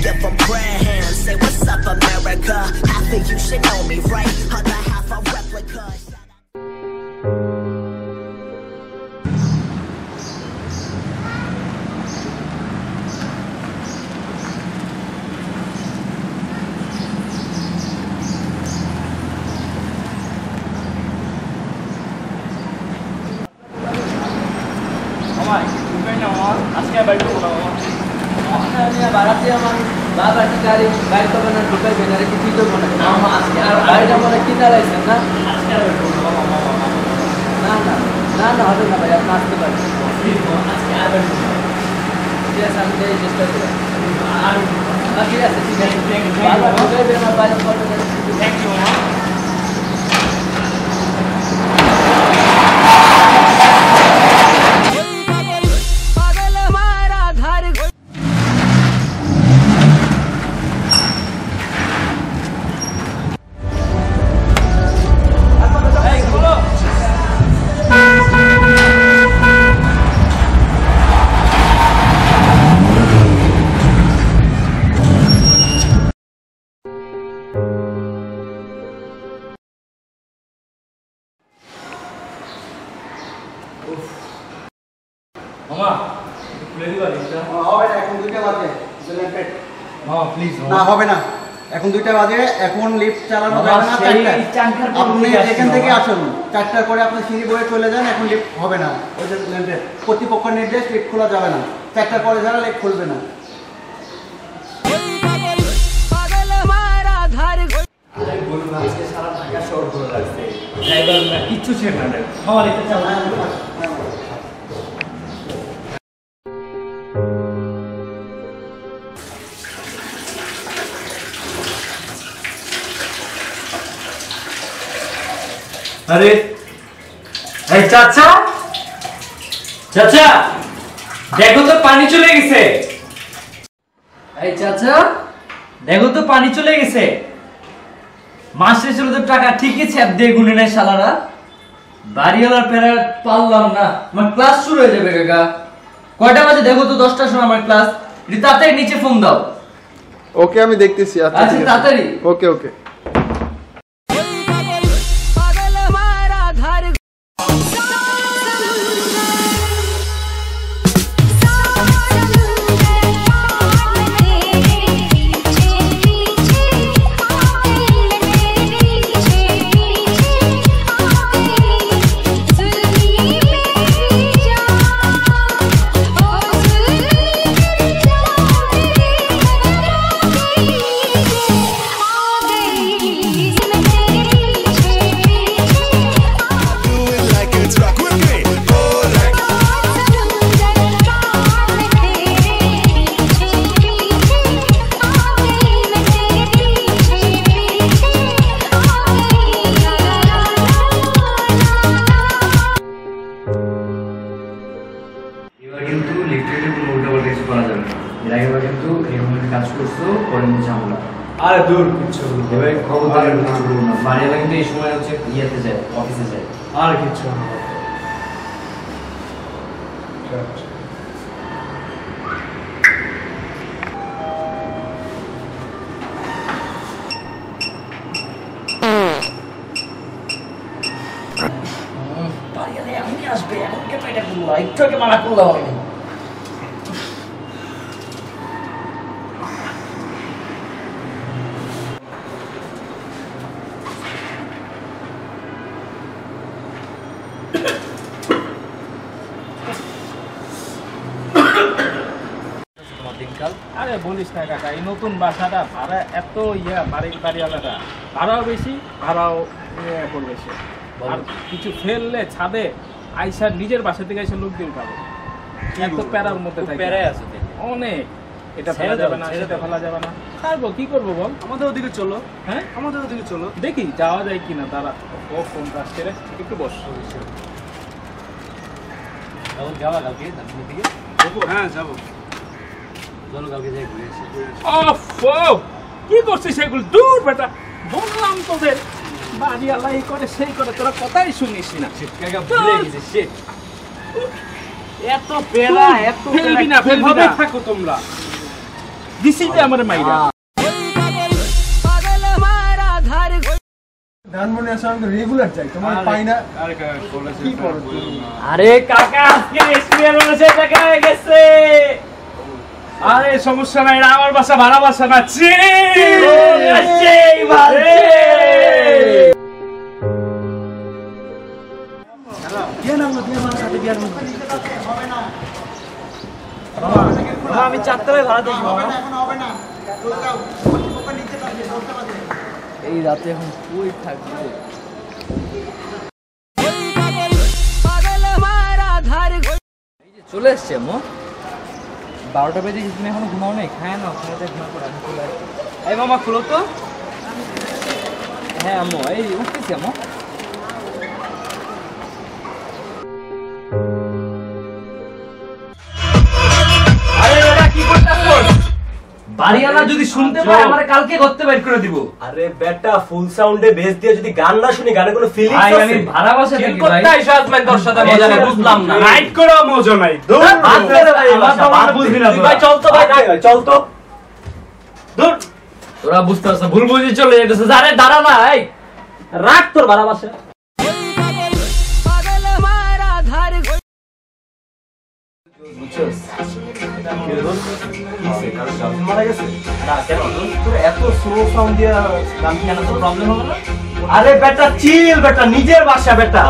give them prayer hands. Say what's up, America. Half of you should know me, right? Other half a replica. এখন 2টা বাজে, এখন lift চালানো যাবে না। আপনি এখান থেকে আসুন 4টার পরে আপনি সিঁড়ি বয়ে চলে যান, এখন লিফট হবে না। ওই যে কর্তৃপক্ষের নির্দেশ, লিফট খোলা যাবে না। 4টার পরে যারা লিফট খুলবে না। কিচ্ছু ছিল না, খাওয়া লিখতে চাও না। अरे चाचा चाचा देखो तो पानी चले गए। चाचा देखो तो पानी चले गए। मास्टर चलो तो टाका ठीक है छेप दे गुने नहीं शालारा बाड़ीवाला पेरा पाललाम ना আমার ক্লাস শুরু হয়ে যাবে কাকা। কয়টা বাজে দেখো তো? 10টার সময় আমার ক্লাস। তাড়াতাড়ি নিচে ফোন দাও। ওকে আমি দেখতেছি। আচ্ছা তাড়াতাড়ি। ওকে ওকে। আরে দূর কিচ্ছু এবারে খবরদার কিছু বলবো না। বাড়িওয়ালা কিন্তু এই সময় হচ্ছে ইয়েতে যায়, অফিসে যায়। আর কিচ্ছু না। বাড়িওয়ালা এখনই আসবে, এখন কেন এটা করলো? একটু আগে মানা করলাম আমি। আরে বলিস না কাকা, এই নতুন বাসাটা ভাড়া এত বাড়িওয়ালাটা ভাড়াও বেশি, ভাড়াও বেশি। আর কিছু ফেললে ছাদে আইসার নিজের বাসা থেকে এসে লোক দিন পাবে। এত প্যারার মধ্যে অনেক, এটা ফেলা যাবে না, সেটা ফেলা যাবে না। খাবো কি করবো বল? আমাদের ওদিকে চলো। হ্যাঁ আমাদের ওদিকে চলো, দেখি যাওয়া যায় কিনা। তারা ও ফোনটা আসছে রে, একটু বস। যাওয়া কালকে দিকে? হ্যাঁ যাবো। চলো কালকে যাই ঘুরে আসি। কি করছিস সেগুলো? দূর বেটা, বললাম তোদের বাড়িওয়ালা এই করে সেই করে, তোরা কথাই শুনিস না। ভুলে গেছিস। এত পেলা, এত ফেলবি না, ফেলবি থাকো তোমরা। দিছিতে আমার মাইরা ধানমন্ডি আসলে আমি রেগুলার যাই, তোমার পাই না। কি করো তুমি? আরে কাকা আজকে স্পেয়ার বলেছে টাকা হয়ে গেছে। আরে সমস্যা নাই, এটা আমার বাসা, ভাড়া বাসা না। সেই ভালো। আমি 4 তলায় ভাড়া দেখব। এখন হবে না, চলে যাও, কর্তৃপক্ষ নিচে থাকবে, বলতে পারবে। এই রাতে এখন কই থাকবে? চলে এসছে মো 12টা বেজে গেছে, তুমি এখনো ঘুমাও নাই? খায় না, খাওয়া দাওয়া ঘুমা করে আমি চলে আসছি। এই মামা খুলো তো। হ্যাঁ আম্মু, এই উঠতেছি আম্মু। আরে দাদা কি করতেছ? বাড়িওয়ালা যদি শুনতে পায় আমারে কালকে করতে বাইর করে দিব। আরে বেটা ফুল সাউন্ডে বেস দিয়ে যদি গান না শুনি, গানে কোনো ফিলিংস ভাই আছে? আমি ভাড়া বাসা চিল থাকি করতে ভাই। আইসো আজমান তোর সাথে মজা নেই, বুঝলাম না। নাইট করে মজা নাই। দূর বাদ দে রে ভাই, আমার তো বাদ বুঝবি দে। না তুই ভাই চল তো ভাই, চল তো। দূর তোরা বুঝতে পারছ, ভুল বুঝি চলে যেতেছে। আরে দাঁড়া না, এই রাখ তোর ভাড়া বাসা। মারা গেছে না কেন? তোর এত স্লো সাউন্ড দিয়ে গান কেন? তোর প্রবলেম হবে না? আরে বেটা চিল, বেটা নিজের বাসা বেটা।